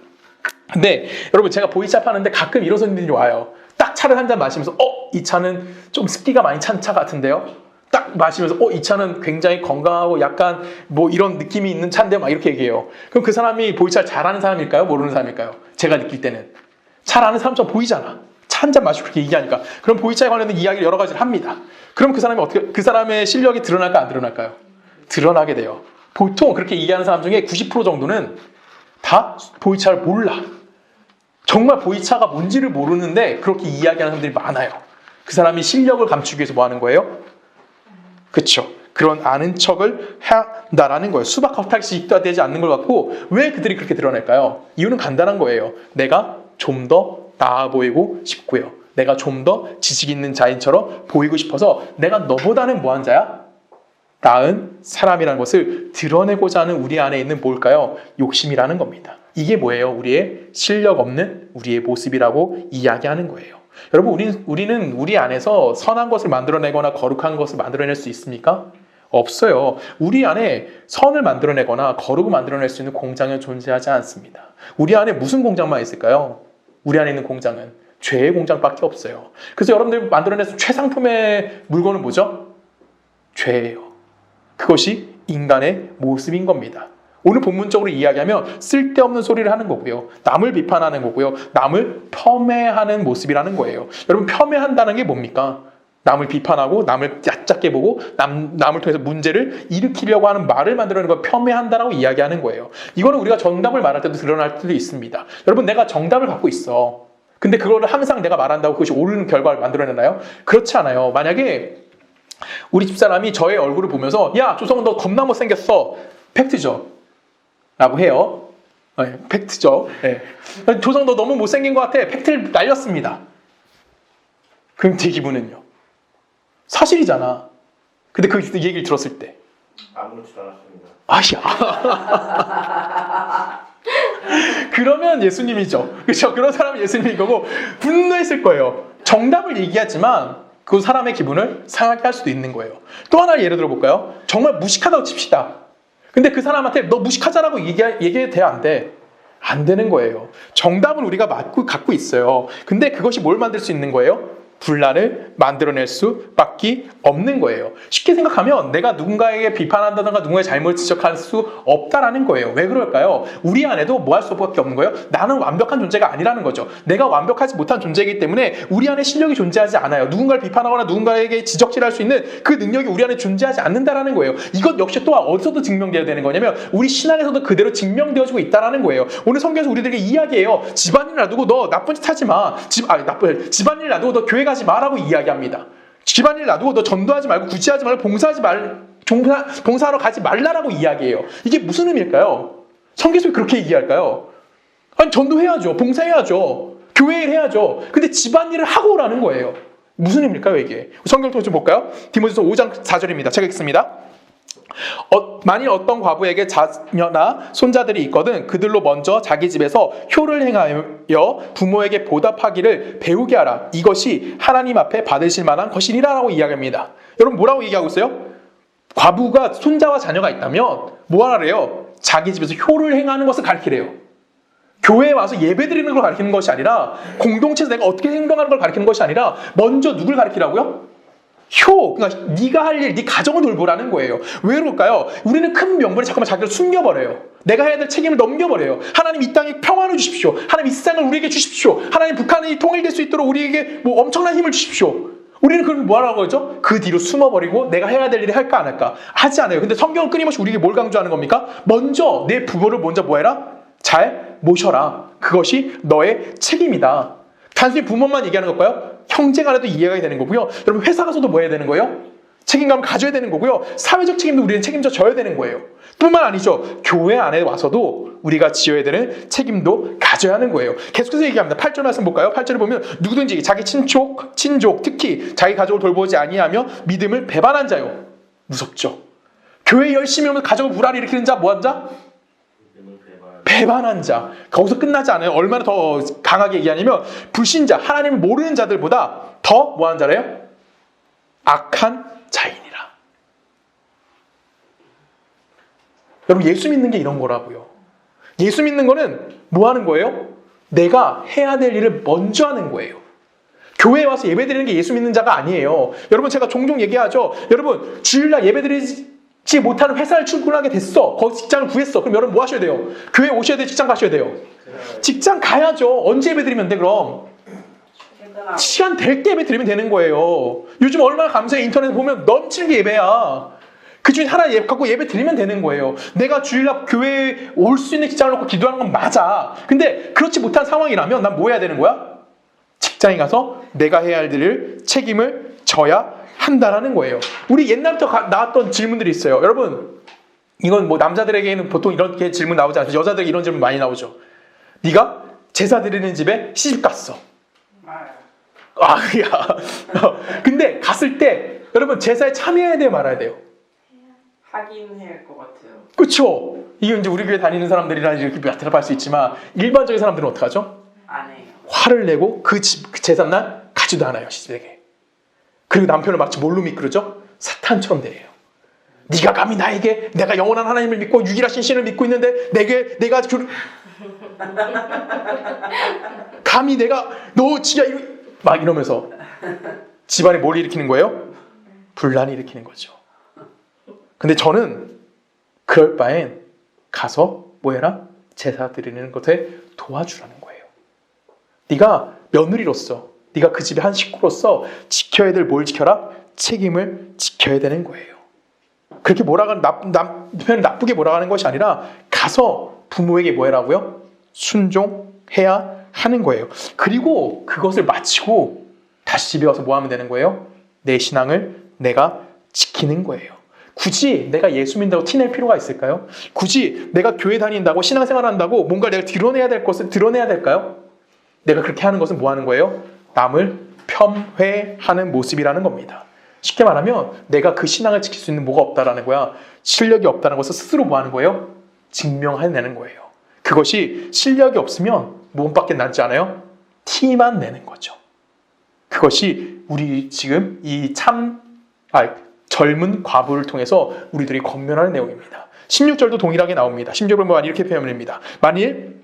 근데 여러분 제가 보이차 파는데 가끔 이런 손님들이 와요. 딱 차를 한 잔 마시면서 이 차는 좀 습기가 많이 찬 차 같은데요? 딱 마시면서 이 차는 굉장히 건강하고 약간 뭐 이런 느낌이 있는 차인데 막 이렇게 얘기해요. 그럼 그 사람이 보이차를 잘하는 사람일까요? 모르는 사람일까요? 제가 느낄 때는 잘 아는 사람처럼 보이잖아. 차 한 잔 마시고 그렇게 얘기하니까. 그럼 보이차에 관련된 이야기를 여러 가지를 합니다. 그럼 그 사람이 그 사람의 실력이 드러날까 안 드러날까요? 드러나게 돼요. 보통 그렇게 얘기하는 사람 중에 90% 정도는 다 보이차를 몰라. 정말 보이차가 뭔지를 모르는데 그렇게 이야기하는 사람들이 많아요. 그 사람이 실력을 감추기 위해서 뭐 하는 거예요? 그쵸? 그런 아는 척을 한다라는 거예요. 수박 겉핥기 입도되지 않는 걸 갖고 왜 그들이 그렇게 드러낼까요? 이유는 간단한 거예요. 내가 좀 더 나아 보이고 싶고요. 내가 좀 더 지식 있는 자인처럼 보이고 싶어서 내가 너보다는 뭐한 자야? 나은 사람이라는 것을 드러내고자 하는 우리 안에 있는 뭘까요? 욕심이라는 겁니다. 이게 뭐예요? 우리의 실력 없는 우리의 모습이라고 이야기하는 거예요. 여러분 우리는 우리 안에서 선한 것을 만들어내거나 거룩한 것을 만들어낼 수 있습니까? 없어요. 우리 안에 선을 만들어내거나 거룩을 만들어낼 수 있는 공장은 존재하지 않습니다. 우리 안에 무슨 공장만 있을까요? 우리 안에 있는 공장은 죄의 공장밖에 없어요. 그래서 여러분들이 만들어내서 최상품의 물건은 뭐죠? 죄예요. 그것이 인간의 모습인 겁니다. 오늘 본문적으로 이야기하면 쓸데없는 소리를 하는 거고요. 남을 비판하는 거고요. 남을 폄훼하는 모습이라는 거예요. 여러분, 폄훼한다는 게 뭡니까? 남을 비판하고 남을 얕잡게 보고 남을 통해서 문제를 일으키려고 하는 말을 만들어내는 걸 폄훼한다라고 이야기하는 거예요. 이거는 우리가 정답을 말할 때도 드러날 때도 있습니다. 여러분, 내가 정답을 갖고 있어. 근데 그거를 항상 내가 말한다고 그것이 옳은 결과를 만들어내나요? 그렇지 않아요. 만약에 우리 집사람이 저의 얼굴을 보면서 야, 조성은 너 겁나 못생겼어. 팩트죠. 라고 해요. 네, 팩트죠. 네. 조성 너 너무 못생긴 것 같아. 팩트를 날렸습니다. 그럼 제 기분은요? 사실이잖아. 근데 그 얘기를 들었을 때 아무렇지도 않았습니다. 아야. 그러면 예수님이죠. 그렇죠? 그런 사람은 예수님인 거고 분노했을 거예요. 정답을 얘기하지만 그 사람의 기분을 상하게 할 수도 있는 거예요. 또 하나 예를 들어볼까요? 정말 무식하다고 칩시다. 근데 그 사람한테 너 무식하잖아고 얘기해도 돼? 안 돼? 안 되는 거예요. 정답은 우리가 갖고 있어요. 근데 그것이 뭘 만들 수 있는 거예요? 분란을 만들어낼 수밖에 없는 거예요. 쉽게 생각하면 내가 누군가에게 비판한다든가 누군가의 잘못을 지적할 수 없다라는 거예요. 왜 그럴까요? 우리 안에도 뭐 할 수밖에 없는 거예요? 나는 완벽한 존재가 아니라는 거죠. 내가 완벽하지 못한 존재이기 때문에 우리 안에 실력이 존재하지 않아요. 누군가를 비판하거나 누군가에게 지적질할 수 있는 그 능력이 우리 안에 존재하지 않는다라는 거예요. 이것 역시 또한 어디서도 증명되어야 되는 거냐면 우리 신앙에서도 그대로 증명되어지고 있다라는 거예요. 오늘 성경에서 우리들에게 이야기해요. 집안일 놔두고 너 나쁜 짓 하지 마. 집안일 놔두고 너 교회 가지 마라고 이야기합니다. 집안일 놔두고 너 전도하지 말고 구제하지 말고 봉사하러 가지 말라라고 이야기해요. 이게 무슨 의미일까요? 성경에서 왜 그렇게 얘기할까요? 아니, 전도해야죠. 봉사해야죠. 교회 일 해야죠. 근데 집안일을 하고 오라는 거예요. 무슨 의미일까요, 이게? 성경 통해서 볼까요? 디모데서 5장 4절입니다. 제가 읽습니다. 만일 어떤 과부에게 자녀나 손자들이 있거든 그들로 먼저 자기 집에서 효를 행하여 부모에게 보답하기를 배우게 하라. 이것이 하나님 앞에 받으실 만한 것이니라 라고 이야기합니다. 여러분, 뭐라고 얘기하고 있어요? 과부가 손자와 자녀가 있다면 뭐 하래요? 자기 집에서 효를 행하는 것을 가르치래요. 교회에 와서 예배 드리는 걸 가르치는 것이 아니라 공동체에서 내가 어떻게 행동하는 걸 가르치는 것이 아니라 먼저 누굴 가르치라고요? 그러니까 네가 할 일, 네 가정을 돌보라는 거예요. 왜 그럴까요? 우리는 큰 명분에 잠깐만 자기를 숨겨버려요. 내가 해야 될 책임을 넘겨버려요. 하나님 이 땅에 평안을 주십시오. 하나님 이 세상을 우리에게 주십시오. 하나님 북한이 통일될 수 있도록 우리에게 뭐 엄청난 힘을 주십시오. 우리는 그럼 뭐 하라고 하죠? 그 뒤로 숨어버리고 내가 해야 될 일을 할까 안 할까? 하지 않아요. 근데 성경은 끊임없이 우리에게 뭘 강조하는 겁니까? 먼저 내 부모를 먼저 뭐 해라? 잘 모셔라. 그것이 너의 책임이다. 단순히 부모만 얘기하는 걸까요? 형제 간에도 이해가 되는 거고요. 여러분, 회사 가서도 뭐 해야 되는 거예요? 책임감을 가져야 되는 거고요. 사회적 책임도 우리는 책임져 져야 되는 거예요. 뿐만 아니죠. 교회 안에 와서도 우리가 지어야 되는 책임도 가져야 하는 거예요. 계속해서 얘기합니다. 8절 말씀 볼까요? 8절에 보면 누구든지 자기 친족, 특히 자기 가족을 돌보지 아니하며 믿음을 배반한 자요. 무섭죠. 교회 열심히 오면 가족을 불화를 일으키는 자, 뭐한 자? 배반한 자. 거기서 끝나지 않아요. 얼마나 더 강하게 얘기하냐면 불신자, 하나님을 모르는 자들보다 더 뭐하는 자래요? 악한 자이니라. 여러분, 예수 믿는 게 이런 거라고요. 예수 믿는 거는 뭐 하는 거예요? 내가 해야 될 일을 먼저 하는 거예요. 교회에 와서 예배 드리는 게 예수 믿는 자가 아니에요. 여러분, 제가 종종 얘기하죠. 여러분, 주일날 예배 드리지 못하는 회사를 출근하게 됐어. 거기 직장을 구했어. 그럼 여러분 뭐 하셔야 돼요? 교회 오셔야 돼요? 직장 가셔야 돼요? 직장 가야죠. 언제 예배 드리면 돼 그럼? 시간 될 때 예배 드리면 되는 거예요. 요즘 얼마나 감사해. 인터넷 보면 넘치는 게 예배야. 그 중에 하나 갖고 예배 드리면 되는 거예요. 내가 주일날 교회에 올 수 있는 직장을 놓고 기도하는 건 맞아. 근데 그렇지 못한 상황이라면 난 뭐 해야 되는 거야? 직장에 가서 내가 해야 할 일을 책임을 져야 한다라는 거예요. 우리 옛날부터 나왔던 질문들이 있어요. 여러분, 이건 뭐 남자들에게는 보통 이렇게 질문 나오지 않아요. 여자들에게 이런 질문 많이 나오죠. 네가 제사 드리는 집에 시집 갔어. 근데 갔을 때 여러분 제사에 참여해야 돼요, 말아야 돼요? 하긴 해야 할 것 같아요. 그렇죠. 이게 이제 우리 교회 다니는 사람들이라 이렇게 대답할 수 있지만 일반적인 사람들은 어떡하죠? 안 해요. 화를 내고 그 제삿날 가지도 않아요, 시집에게. 그리고 남편을 마치 뭘로 미끄러죠? 사탄처럼 대해요. 네가 감히 나에게 내가 영원한 하나님을 믿고 유일하신 신을 믿고 있는데 내가 감히 내가 너 진짜 막 이러면서 집안에 뭘 일으키는 거예요? 분란을 일으키는 거죠. 근데 저는 그럴 바엔 가서 뭐 해라? 제사 드리는 것에 도와주라는 거예요. 네가 며느리로서 네가 그 집의 한 식구로서 지켜야 될 뭘 지켜라? 책임을 지켜야 되는 거예요. 그렇게 나쁘게 몰아가는 것이 아니라 가서 부모에게 뭐 해라고요? 순종해야 하는 거예요. 그리고 그것을 마치고 다시 집에 와서 뭐 하면 되는 거예요? 내 신앙을 내가 지키는 거예요. 굳이 내가 예수 믿는다고 티낼 필요가 있을까요? 굳이 내가 교회 다닌다고 신앙생활 한다고 뭔가 내가 드러내야 될 것을 드러내야 될까요? 내가 그렇게 하는 것은 뭐 하는 거예요? 남을 폄훼하는 모습이라는 겁니다. 쉽게 말하면 내가 그 신앙을 지킬 수 있는 뭐가 없다라는 거야. 실력이 없다는 것을 스스로 뭐 하는 거예요? 증명해내는 거예요. 그것이 실력이 없으면 무엇밖에 남지 않아요? 티만 내는 거죠. 그것이 우리 지금 젊은 과부를 통해서 우리들이 권면하는 내용입니다. 16절도 동일하게 나옵니다. 16절을 보면 이렇게 표현합니다. 만일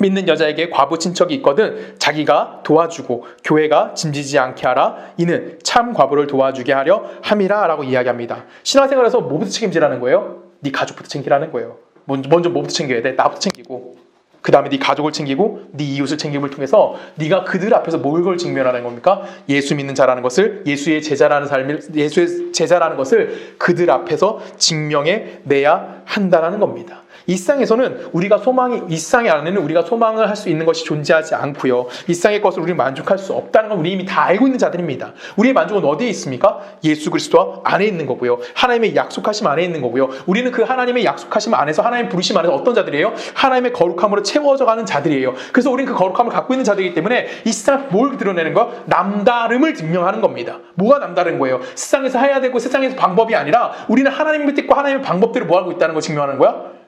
믿는 여자에게 과부 친척이 있거든 자기가 도와주고 교회가 짐지지 않게 하라. 이는 참 과부를 도와주게 하려 함이라 라고 이야기합니다. 신앙생활에서 뭐부터 책임지라는 거예요? 네 가족부터 챙기라는 거예요. 먼저 뭐부터 챙겨야 돼? 나부터 챙기고 그 다음에 네 가족을 챙기고 네 이웃을 챙김을 통해서 네가 그들 앞에서 뭘 직면하는 겁니까? 예수 믿는 자라는 것을 예수의 제자라는 것을 그들 앞에서 증명해내야 한다는 겁니다. 일상에서는 일상의 안에는 우리가 소망을 할 수 있는 것이 존재하지 않고요. 일상의 것을 우리는 만족할 수 없다는 건 우리 이미 다 알고 있는 자들입니다. 우리의 만족은 어디에 있습니까? 예수 그리스도 안에 있는 거고요. 하나님의 약속하심 안에 있는 거고요. 우리는 그 하나님의 약속하심 안에서 하나님 부르심 안에서 어떤 자들이에요? 하나님의 거룩함으로 채워져 가는 자들이에요. 그래서 우리는 그 거룩함을 갖고 있는 자들이기 때문에 이 세상 뭘 드러내는 거? 남다름을 증명하는 겁니다. 뭐가 남다른 거예요? 세상에서 해야 되고 세상에서 방법이 아니라 우리는 하나님을 믿고 하나님의 방법대로 뭐 하고 있다는 걸 증명하는 거야?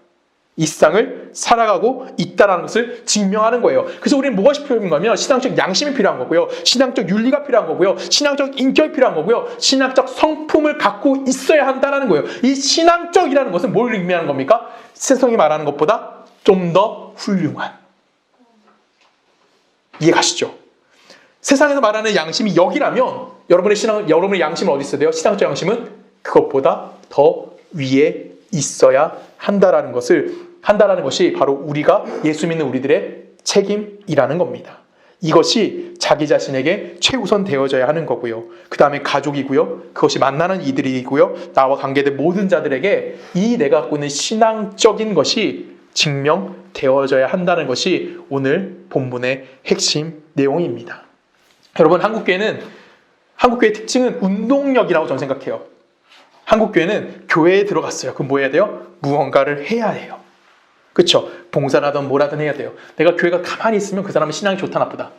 이 세상을 살아가고 있다는 것을 증명하는 거예요. 그래서 우리는 뭐가 필요한 거냐면 신앙적 양심이 필요한 거고요. 신앙적 윤리가 필요한 거고요. 신앙적 인격이 필요한 거고요. 신앙적 성품을 갖고 있어야 한다는 거예요. 이 신앙적이라는 것은 뭘 의미하는 겁니까? 세상이 말하는 것보다 좀 더 훌륭한. 이해가시죠? 세상에서 말하는 양심이 여기라면 여러분의 양심은 어디 있어야 돼요? 신앙적 양심은 그것보다 더 위에 있어야 한다라는 것이 바로 우리가 예수 믿는 우리들의 책임이라는 겁니다. 이것이 자기 자신에게 최우선 되어져야 하는 거고요. 그 다음에 가족이고요. 그것이 만나는 이들이고요. 나와 관계된 모든 자들에게 이 내가 갖고 있는 신앙적인 것이 증명되어져야 한다는 것이 오늘 본문의 핵심 내용입니다. 여러분, 한국교회의 특징은 운동력이라고 저는 생각해요. 한국교회는 교회에 들어갔어요. 그럼 뭐 해야 돼요? 무언가를 해야 해요. 그렇죠? 봉사라든 뭐라든 해야 돼요. 내가 교회가 가만히 있으면 그 사람은 신앙이 좋다 나쁘다?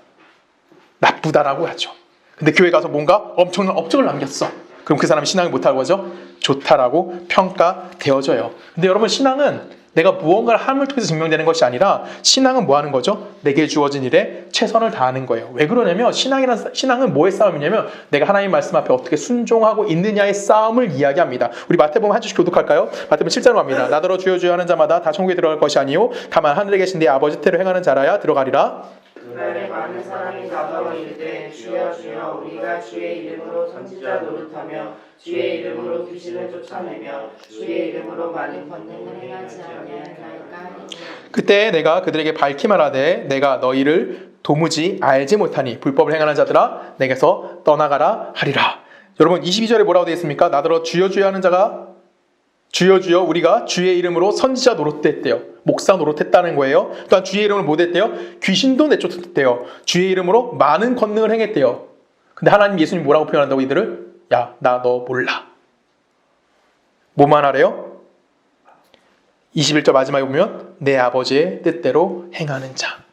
나쁘다라고 하죠. 근데 교회 가서 뭔가 엄청난 업적을 남겼어. 그럼 그 사람이 신앙이 못하고 하죠? 좋다라고 평가되어져요. 근데 여러분, 신앙은 내가 무언가를 함을 통해서 증명되는 것이 아니라 신앙은 뭐 하는 거죠? 내게 주어진 일에 최선을 다하는 거예요. 왜 그러냐면 신앙은 뭐의 싸움이냐면 내가 하나님 말씀 앞에 어떻게 순종하고 있느냐의 싸움을 이야기합니다. 우리 마태복음 한 주씩 교독할까요? 마태복음 7절로 갑니다. 나더러 주여 주여 하는 자마다 다 천국에 들어갈 것이 아니요 다만 하늘에 계신 내 아버지 뜻대로 행하는 자라야 들어가리라. 그날에 많은 사람이 나더러 이르되 주여 주여 우리가 주의 이름으로 선지자 노릇하며 주의 이름으로 귀신을 쫓아내며 주의 이름으로 많은 권능을 행하지 아니하나이까. 그때 내가 그들에게 밝히 말하되 내가 너희를 도무지 알지 못하니 불법을 행하는 자들아 내게서 떠나가라 하리라. 여러분, 22절에 뭐라고 되어 있습니까? 나더러 주여 주여 하는 자가 주여 주여 우리가 주의 이름으로 선지자 노릇했대요. 목사 노릇했다는 거예요. 또한 주의 이름으로 뭐 됐대요? 귀신도 내쫓았대요. 주의 이름으로 많은 권능을 행했대요. 근데 하나님 예수님 뭐라고 표현한다고 이들을? 야, 나 너 몰라. 뭐만 하래요? 21절 마지막에 보면 내 아버지의 뜻대로 행하는 자.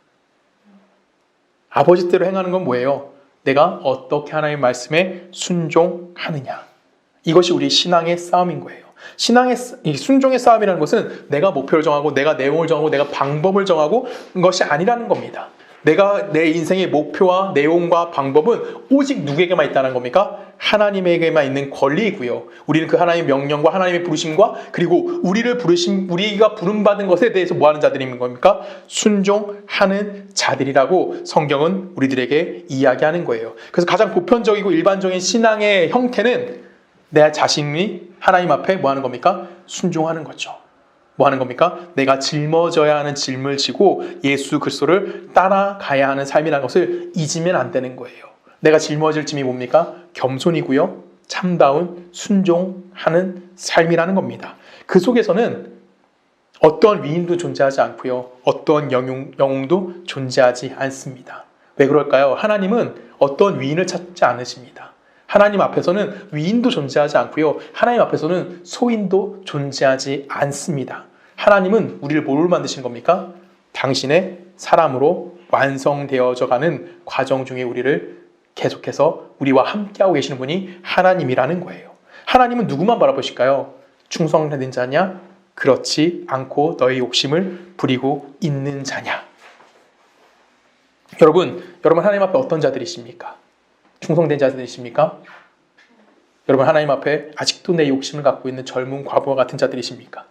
아버지 뜻대로 행하는 건 뭐예요? 내가 어떻게 하나님의 말씀에 순종하느냐. 이것이 우리 신앙의 싸움인 거예요. 이 순종의 싸움이라는 것은 내가 목표를 정하고 내가 내용을 정하고 내가 방법을 정하고 것이 아니라는 겁니다. 내가 내 인생의 목표와 내용과 방법은 오직 누구에게만 있다는 겁니까? 하나님에게만 있는 권리이고요. 우리는 그 하나님의 명령과 하나님의 부르심과 그리고 우리가 부름받은 것에 대해서 뭐 하는 자들인 겁니까? 순종하는 자들이라고 성경은 우리들에게 이야기하는 거예요. 그래서 가장 보편적이고 일반적인 신앙의 형태는 내 자신이 하나님 앞에 뭐 하는 겁니까? 순종하는 거죠. 뭐 하는 겁니까? 내가 짊어져야 하는 짐을 지고 예수 그리스도를 따라가야 하는 삶이라는 것을 잊으면 안 되는 거예요. 내가 짊어질 짐이 뭡니까? 겸손이고요. 참다운 순종하는 삶이라는 겁니다. 그 속에서는 어떠한 위인도 존재하지 않고요. 어떠한 영웅도 존재하지 않습니다. 왜 그럴까요? 하나님은 어떠한 위인을 찾지 않으십니다. 하나님 앞에서는 위인도 존재하지 않고요. 하나님 앞에서는 소인도 존재하지 않습니다. 하나님은 우리를 뭘로 만드신 겁니까? 당신의 사람으로 완성되어져 가는 과정 중에 우리를 계속해서 우리와 함께하고 계시는 분이 하나님이라는 거예요. 하나님은 누구만 바라보실까요? 충성된 자냐? 그렇지 않고 너의 욕심을 부리고 있는 자냐? 여러분 하나님 앞에 어떤 자들이십니까? 충성된 자들이십니까? 여러분 하나님 앞에 아직도 내 욕심을 갖고 있는 젊은 과부와 같은 자들이십니까?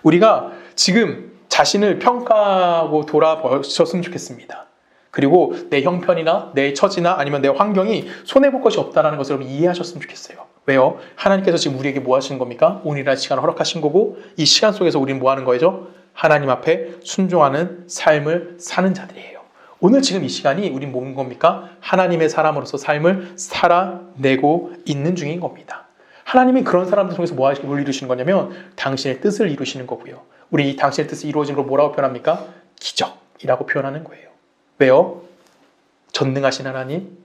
우리가 지금 자신을 평가하고 돌아보셨으면 좋겠습니다. 그리고 내 형편이나 내 처지나 아니면 내 환경이 손해볼 것이 없다는 것을 여러분 이해하셨으면 좋겠어요. 왜요? 하나님께서 지금 우리에게 뭐 하시는 겁니까? 오늘이라는 시간을 허락하신 거고 이 시간 속에서 우리는 뭐 하는 거죠? 하나님 앞에 순종하는 삶을 사는 자들이에요. 오늘 지금 이 시간이 우린 뭔 겁니까? 하나님의 사람으로서 삶을 살아내고 있는 중인 겁니다. 하나님이 그런 사람들 통해서 뭘 이루시는 거냐면 당신의 뜻을 이루시는 거고요. 우리 이 당신의 뜻이 이루어진 걸 뭐라고 표현합니까? 기적이라고 표현하는 거예요. 왜요? 전능하신 하나님,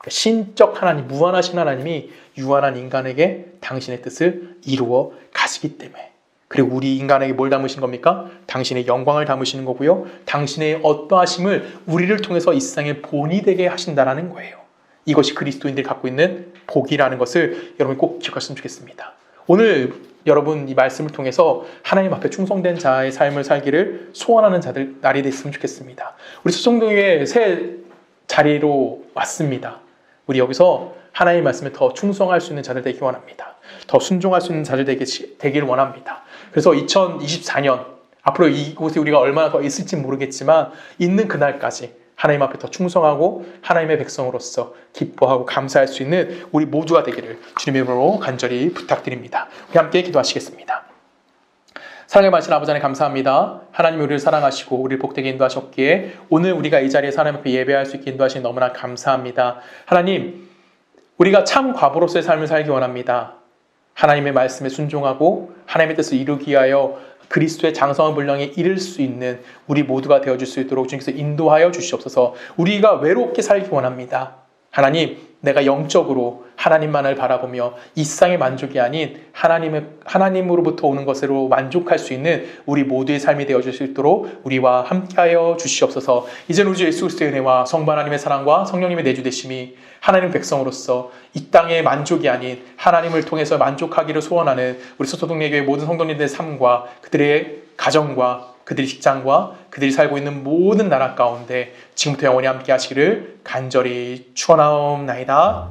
신적 하나님, 무한하신 하나님이 유한한 인간에게 당신의 뜻을 이루어 가시기 때문에. 그리고 우리 인간에게 뭘 담으신 겁니까? 당신의 영광을 담으시는 거고요. 당신의 어떠하심을 우리를 통해서 이 세상의 본이 되게 하신다는 거예요. 이것이 그리스도인들이 갖고 있는 복이라는 것을 여러분이 꼭 기억하셨으면 좋겠습니다. 오늘 여러분 이 말씀을 통해서 하나님 앞에 충성된 자의 삶을 살기를 소원하는 자들 날이 됐으면 좋겠습니다. 우리 수성교회 새 자리로 왔습니다. 우리 여기서 하나님의 말씀에 더 충성할 수 있는 자들 되기 원합니다. 더 순종할 수 있는 자들 되기를 원합니다. 그래서 2024년 앞으로 이곳에 우리가 얼마나 더 있을지 모르겠지만 있는 그날까지 하나님 앞에 더 충성하고 하나님의 백성으로서 기뻐하고 감사할 수 있는 우리 모두가 되기를 주님의 이름으로 간절히 부탁드립니다. 우리 함께 기도하시겠습니다. 사랑의 말씀 아버지 하나님 감사합니다. 하나님이 우리를 사랑하시고 우리를 복되게 인도하셨기에 오늘 우리가 이 자리에 하나님 앞에 예배할 수 있게 인도하시니 너무나 감사합니다. 하나님, 우리가 참 과부로서의 삶을 살기 원합니다. 하나님의 말씀에 순종하고 하나님의 뜻을 이루기 위하여 그리스도의 장성한 분량에 이를 수 있는 우리 모두가 되어줄 수 있도록 주님께서 인도하여 주시옵소서. 우리가 외롭게 살기 원합니다. 하나님, 내가 영적으로 하나님만을 바라보며 이 세상의 만족이 아닌 하나님으로부터 오는 것으로 만족할 수 있는 우리 모두의 삶이 되어줄 수 있도록 우리와 함께하여 주시옵소서. 이제는 우리 주 예수 그리스도의 은혜와 성부 하나님의 사랑과 성령님의 내주되심이 하나님 백성으로서 이 땅의 만족이 아닌 하나님을 통해서 만족하기를 소원하는 우리 서초동네교회 모든 성도님들의 삶과 그들의 가정과 그들의 직장과 그들이 살고 있는 모든 나라 가운데 지금부터 영원히 함께 하시기를 간절히 축원하옵나이다.